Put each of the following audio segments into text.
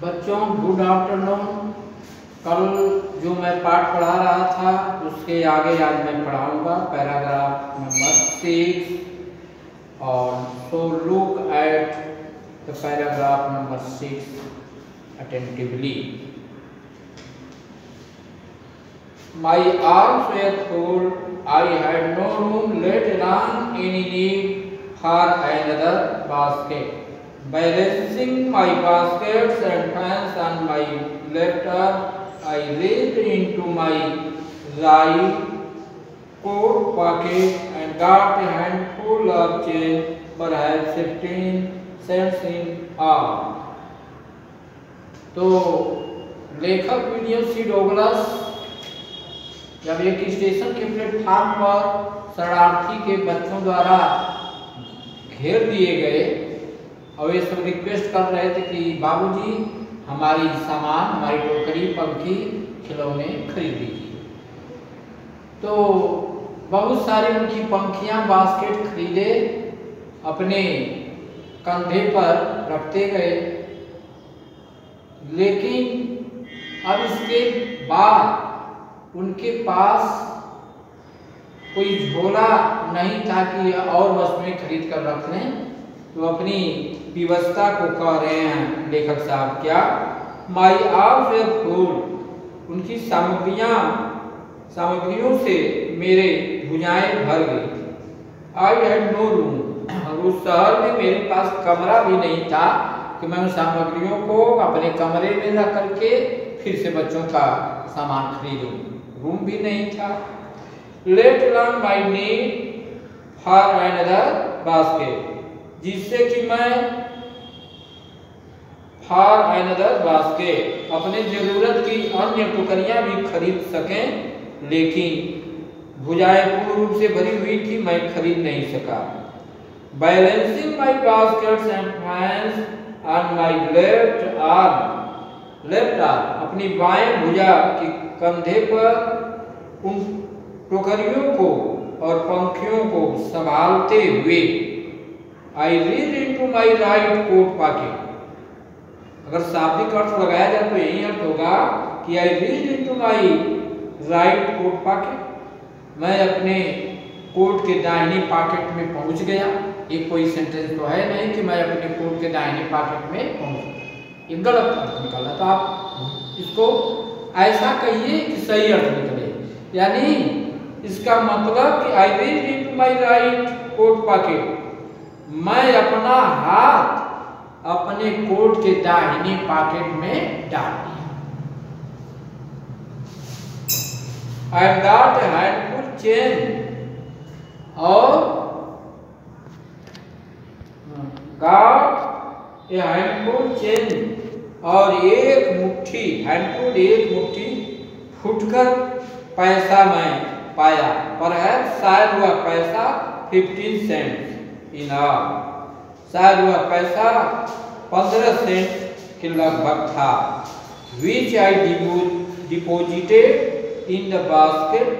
बच्चों good afternoon. कल जो मैं पाठ पढ़ा रहा था उसके आगे आज मैं पढ़ाऊंगा पैराग्राफ नंबर 6 और so look at the paragraph number 6 attentively. My arms were full, I had no room, let alone any need for another basket. Balancing my baskets and pans on my left arm, I reached into my right coat pocket and got a handful of change, perhaps 15 cents in all. तो लेखक William सी Douglas जब एक station के platform पर शरणार्थी के बच्चों द्वारा घेर दिए गए और ये सब रिक्वेस्ट कर रहे थे कि बाबूजी हमारी सामान, हमारी टोकरी, पंखी, खिलौने खरीद लीजिए। तो बहुत सारी उनकी पंखियां, बास्केट खरीदे, अपने कंधे पर रखते गए। लेकिन अब इसके बाद उनके पास कोई झोला नहीं था कि और वस्तुएं खरीद कर रख लें। तो अपनी विवशता को कह रहे हैं लेखक साहब क्या, माई आर्म्स वर फुल, उनकी सामग्रियों से मेरे भुजाएं भर गई। आई हैड नो रूम, और उस शहर में मेरे पास कमरा भी नहीं था कि मैं उन सामग्रियों को अपने कमरे में रख करके फिर से बच्चों का सामान खरीदूं। रूम भी नहीं था। Let alone my need for another basket, जिससे कि मैं फॉर अनदर बास्केट अपने जरूरत की अन्य टोकरियां भी खरीद सकें। लेकिन भुजाएं पूर्ण रूप से भरी हुई थी, मैं खरीद नहीं सका। Balancing my baskets and fans on my left arm, अपनी बाएं भुजा के कंधे पर उन टोकरियों को और पंखियों को संभालते हुए I reach into my right coat pocket. अगर शाब्दिक अर्थ लगाया जाए तो यही अर्थ होगा कि I reach into my right coat pocket, मैं अपने कोट के दाहिने पॉकेट में पहुंच गया। एक कोई सेंटेंस तो है नहीं कि मैं अपने कोट के दाहिने पॉकेट में पहुंच, ये गलत अर्थ निकाला। तो आप इसको ऐसा कहिए कि सही अर्थ निकले, यानी इसका मतलब कि I reach into my right coat pocket, मैं अपना हाथ अपने कोट के दाहिने पॉकेट में डाल दिया। I got a handful change, और गॉट ए हैंडफुल चेंज, और एक मुट्ठी, हैंडफुल एक मुट्ठी फुटकर पैसा मैं पाया। परहैप्स शायद वह पैसा 15 सेंट इन ऑल, शायद वह पैसा 15 सेंट के लगभग था। विच I deposited in the basket,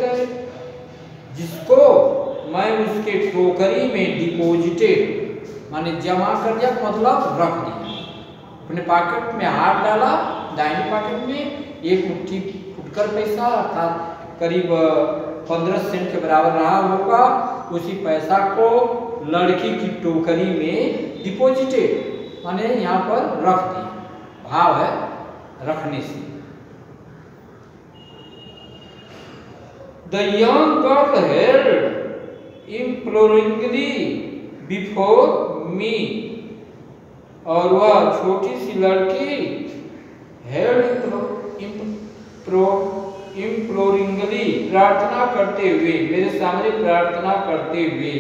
जिसको मैं उसके टोकरी में डिपोजिटेड माने जमा कर दिया, मतलब रख दिया। अपने पॉकेट में हाथ डाला, दाहिने पॉकेट में एक मुट्ठी फुटकर पैसा अर्थात करीब 15 सेंट के बराबर रहा होगा, उसी पैसा को लड़की की टोकरी में डिपोजिटेड माने यहाँ पर रख दिया, भाव है रखने से। The young girl held imploringly before me, और वह छोटी सी लड़की हेल्ड इम्प्लोरिंगली प्रार्थना करते हुए, मेरे सामने प्रार्थना करते हुए,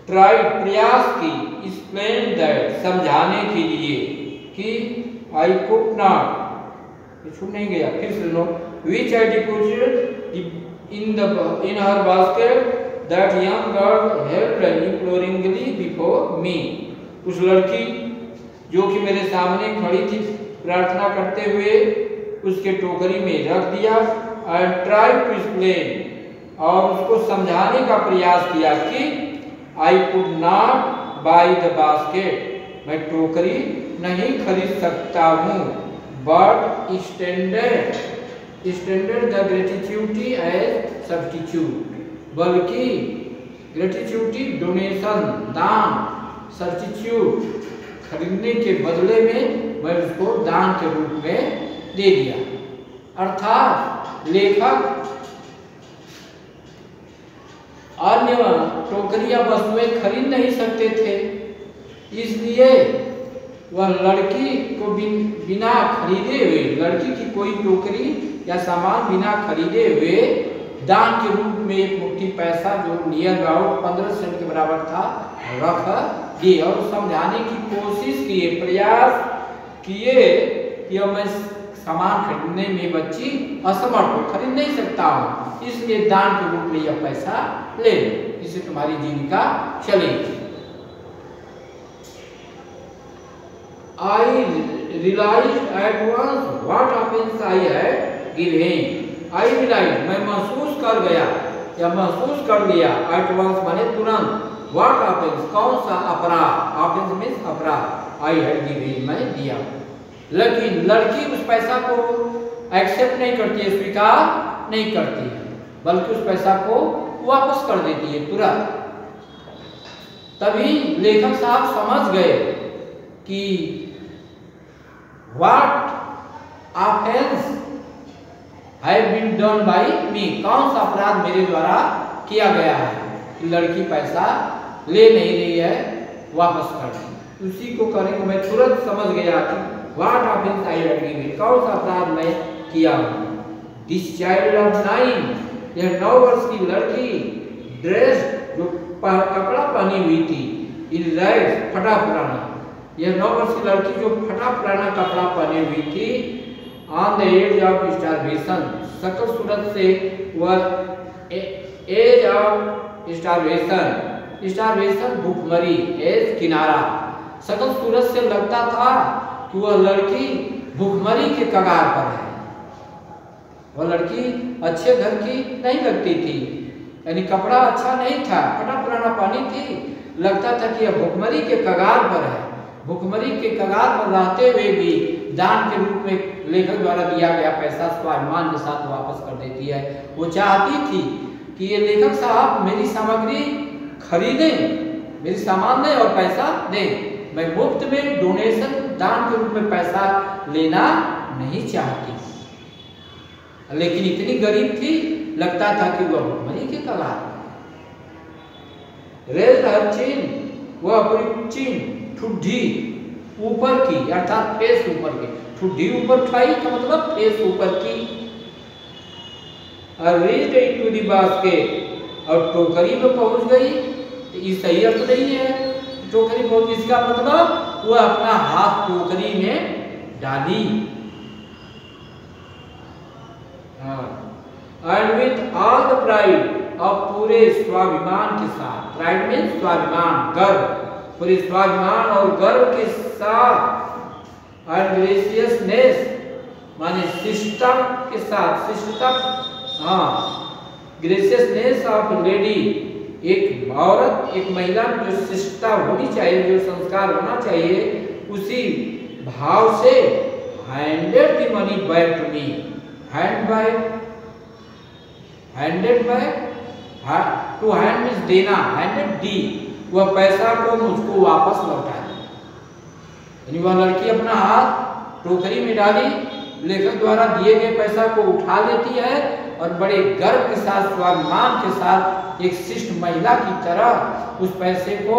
ट्राई प्रयास की, एक्सप्लेन दैट समझाने के लिए कि आई कुड नॉट, छूट नहीं गया, फिर से लो, which I deposited in her basket that young girl held imploringly before me, उस लड़की जो कि मेरे सामने खड़ी थी प्रार्थना करते हुए उसके टोकरी में रख दिया। आई ट्राई टू एक्सप्लेन, और उसको समझाने का प्रयास किया कि I could not buy the basket, मैं टोकरी नहीं खरीद सकता हूँ। But standard the gratuity as substitute, बल्कि ग्रेटिट्यूटी डोनेशन दान, सब्स्टिट्यूट खरीदने के बदले में मैं उसको दान के रूप में दे दिया। अर्थात लेखक अन्य टोकरियां वस्तुएं खरीद नहीं सकते थे, इसलिए वह लड़की को बिना खरीदे हुए, लड़की की कोई टोकरी या सामान बिना खरीदे हुए दान के रूप में एक मुट्ठी पैसा जो नियर अबाउट 15 सेंट के बराबर था रख दिए और समझाने की कोशिश किए, प्रयास किए कि अब मैं सामान खरीदने में बच्ची असमर्थ हो, खरीद नहीं सकता हूँ, इसलिए दान के रूप में यह पैसा ले लो, इससे तुम्हारी जीविका चलेगी। I realized at once what offense I had given. I realized, मैं महसूस कर गया या महसूस कर लिया, at once माने तुरंत, what offense कौन सा अपराध, offense means अपराध, I had given मैं दिया। लेकिन लड़की उस पैसा को एक्सेप्ट नहीं करती है, स्वीकार नहीं करती है, बल्कि उस पैसा को वापस कर देती है तुरंत। तभी लेखक साहब समझ गए कि What offense have been done by me, कौन सा अपराध मेरे द्वारा किया गया है कि लड़की पैसा ले नहीं रही है, वापस कर दी। उसी को करने को मैं तुरंत समझ गया कि What offense I have given, कौन सा अपराध मैं किया हूँ। This child of 9, यह 9 वर्ष की लड़की ड्रेस जो कपड़ा पहनी हुई थी, इन rags फटा पुराना, यह 9 वर्ष की लड़की जो फटा पुराना कपड़ा पहनी हुई थी, on the edge of starvation, सकल सूरत से वह एज ऑफ स्टारवेशन भूखमरी, एज किनारा, सकल सूरत से लगता था कि वह लड़की भूखमरी के कगार पर है। वह लड़की अच्छे घर की नहीं लगती थी, यानी कपड़ा अच्छा नहीं था, फटा पुराना पहनी थी, लगता था कि यह भूखमरी के कगार पर है। भूखमरी के कगार पर रहते हुए भी दान के रूप में लेखक द्वारा दिया गया पैसा स्वाभिमान के साथ वापस कर देती है। वो चाहती थी कि ये लेखक साहब मेरी सामग्री खरीदें, मेरी सामान दें और पैसा दें, मैं मुफ्त में डोनेशन दान के रूप में पैसा लेना नहीं चाहती। लेकिन इतनी गरीब थी, लगता था कि वह भूखमरी के कगार। रेज हर चिन, वह अपनी चिन ठुड्डी ऊपर की, अर्थात फेस ऊपर की, ठुड्डी ऊपर उठाई का मतलब फेस ऊपर की। रीच्ड इनटू द बास्केट, और टोकरी में पहुंच गई। ये सही अर्थ नहीं है, टोकरी पहुंच, इसका मतलब वह अपना हाथ टोकरी में डाली। And with all the pride, और पूरे स्वाभिमान के साथ, प्राइड मीन्स स्वाभिमान, गर्व, पूरे स्वाभिमान और गर्व के साथ, एंड ग्रेसियसनेस माने शिष्टता के साथ, शिष्टता, हाँ, ग्रेसियसनेस ऑफ लेडी, एक औरत, एक महिला जो शिष्टता होनी चाहिए, जो संस्कार होना चाहिए, उसी भाव से handed the money back to me, handed back, to hand means देना, हैंडेड दी, वह पैसा को मुझको वापस लौटा दी। यानी वह लड़की अपना हाथ टोकरी में डाली, लेखक द्वारा दिए गए पैसा को उठा लेती है और बड़े गर्व के साथ, स्वाभिमान के साथ, एक शिष्ट महिला की तरह उस पैसे को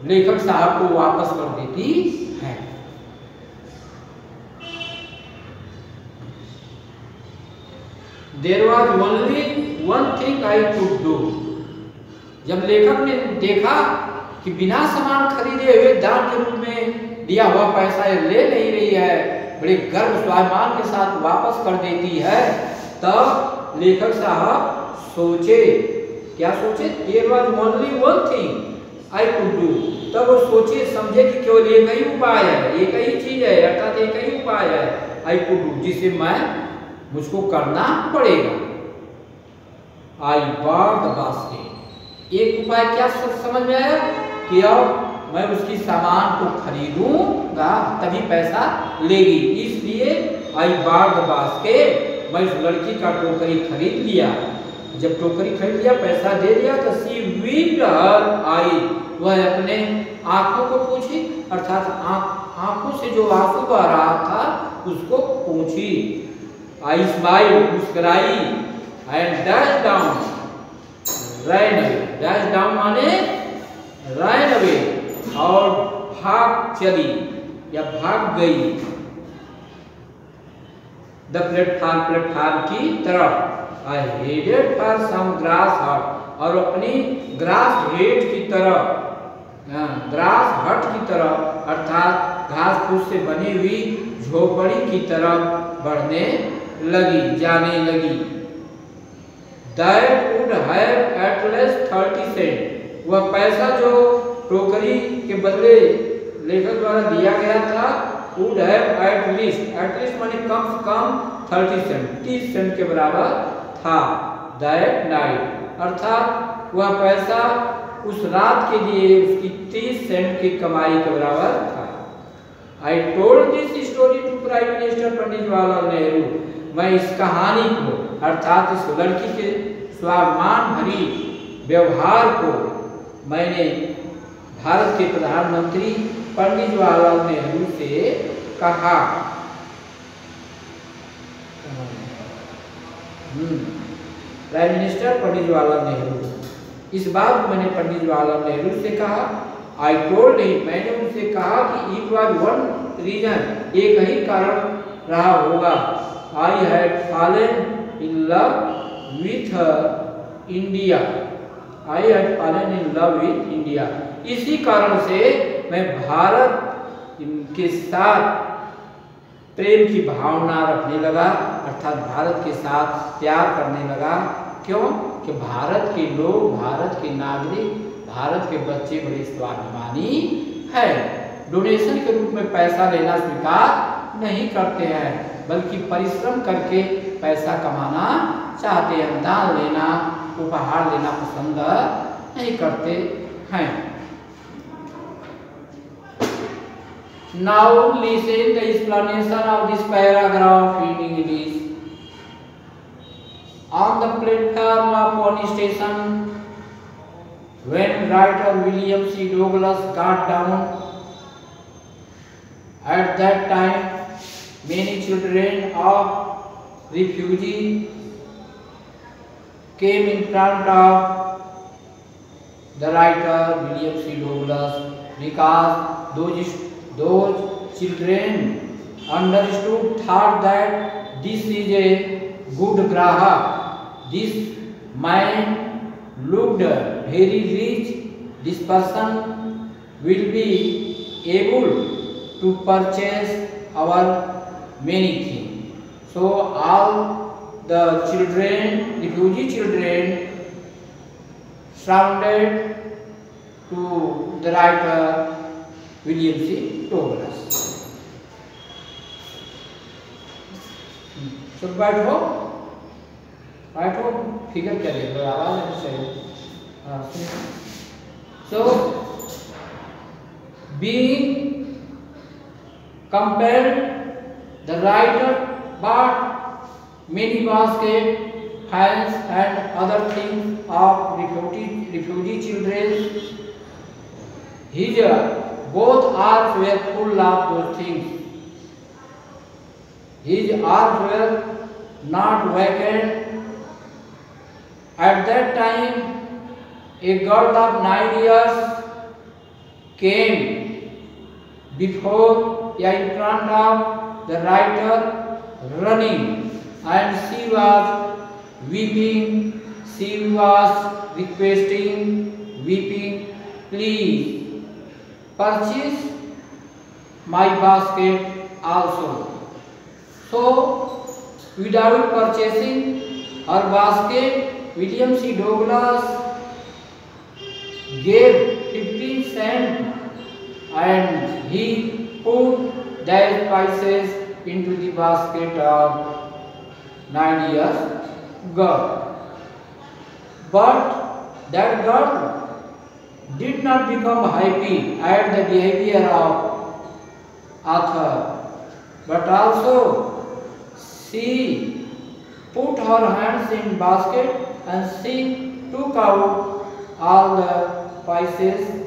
लेखक साहब को वापस कर देती है। There was only one thing I could do. जब लेखक ने देखा कि बिना सामान खरीदे हुए दान के रूप में दिया हुआ पैसा ले नहीं रही है, बड़े गर्व स्वाभिमान के साथ वापस कर देती है, तब लेखक साहब सोचे, क्या सोचे? There was only one thing I could do. तब वो सोचे समझे कि केवल एक ही उपाय है, एक ही चीज है, अर्थात एक ही उपाय है I could do, जिसे मुझको करना पड़ेगा। I bought the basket. एक उपाय क्या समझ में आया कि अब मैं उसकी सामान को खरीदूंगा तभी पैसा लेगी। इसलिए आई बॉट द बास्केट, मैं उस लड़की का टोकरी खरीद लिया। जब टोकरी खरीद लिया, पैसा दे दिया, तो शी वीप्ड हर आई, वह अपने आंखों को पूछी, अर्थात आंखों से जो आंसू बह रहा था उसको पूछी। आई स्माइल, मुस्कुराई, and dash down, ran away. Dash down माने रैन अवे, और भाग चली या भाग गई। द प्लेटफॉर्म, प्लेटफॉर्म की तरफ। I headed for some grass hut, और अपनी ग्रास हेड की तरफ, ग्रास हट की तरफ, अर्थात घास फूस से बनी हुई झोपड़ी की तरफ बढ़ने लगी, जाने लगी। That would have at least 30 cents, वह पैसा जो टोकरी के बदले लेखक द्वारा दिया गया था, would have at least माने कम से कम 30 सेंट, 30 सेंट के बराबर था। That night, अर्थात वह पैसा उस रात के लिए उसकी 30 सेंट की कमाई के बराबर था। I told this story to Prime Minister Pandit Jawaharlal Nehru, मैं इस कहानी को, अर्थात इस लड़की के स्वाभिमान भरी व्यवहार को मैंने भारत के प्रधानमंत्री पंडित जवाहरलाल नेहरू से कहा। प्राइम मिनिस्टर पंडित जवाहरलाल नेहरू, इस बात को मैंने पंडित जवाहरलाल नेहरू से कहा। आई टोल्ड हिम, मैंने उनसे कहा कि इट वाज वन रीजन, एक ही कारण रहा होगा। I had fallen in love with India, I had fallen in love with India, इसी कारण से मैं भारत के साथ प्रेम की भावना रखने लगा, अर्थात भारत के साथ प्यार करने लगा। क्यों? कि भारत के लोग, भारत के नागरिक, भारत के बच्चे बड़े स्वाभिमानी है, डोनेशन के रूप में पैसा लेना स्वीकार नहीं करते हैं, बल्कि परिश्रम करके पैसा कमाना चाहते हैं, दान लेना, उपहार लेना पसंद नहीं करते हैं। Now listen the explanation of this paragraph in English. On the platform of one station, when writer William C. Douglas got down, at that time many children of refugees came in front of the writer William C. Douglas, because those children understood, thought that this is a good grahak. This man looked very rich. This person will be able to purchase our many things. So all the children, refugee children, surrounded to the writer William C. Douglas. So बैठो, figure क्या देख रहे हो, आवाज है सही। So being compelled, the writer bought many baskets, fans and other things of refugee children. His both arms were full of those things. His arms were not vacant. At that time, a girl of 9 years came before, in front of the writer, running, and she was weeping. She was requesting, weeping, please purchase my basket also. So, without purchasing her basket, William C. Douglas gave 15 cents and he put that spices into the basket of 9 years girl. But that girl did not become happy at the behavior of Arthur, but also she put her hands in basket and she took out all the pieces,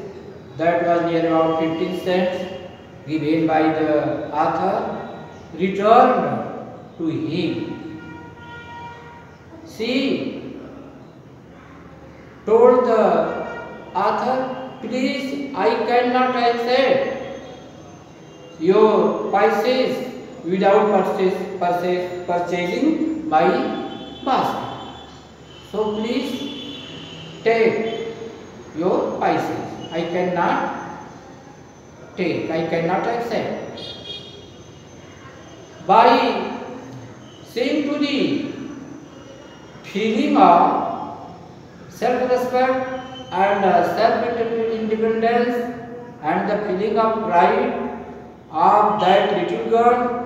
that was near about 15 cents given by the Arthur, returned to him. She told the Arthur, please, I cannot accept your pieces without purchasing my basket. So please take your pieces. I cannot take, I cannot accept. By seeing to the feeling of self-respect and self-independence and the feeling of pride of that little girl,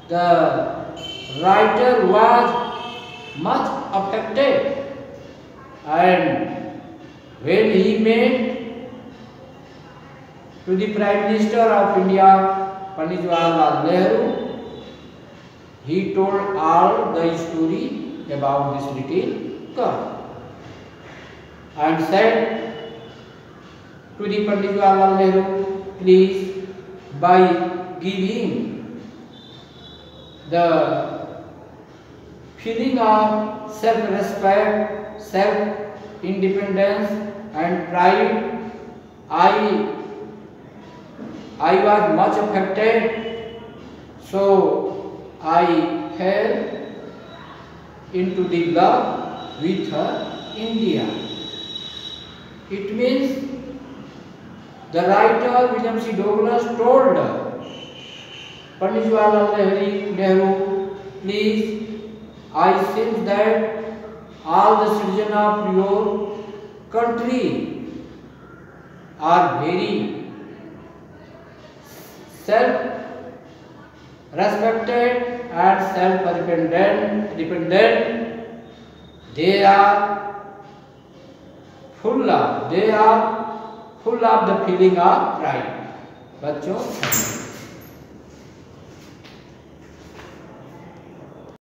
the writer was much affected, and when he met to the Prime Minister of India, Pandit Jawaharlal Nehru, he told all the story about this little girl and said to the Pandit Jawaharlal Nehru, please, by giving the feeling of self-respect, self-independence and pride, I was much affected, so I fell into the love with India. It means the writer William C. Douglas told Pandit Jawaharlal Nehru, please, I think that all the citizens of your country are very self-respected and self-dependent. They are full of the feeling of pride. बच्चों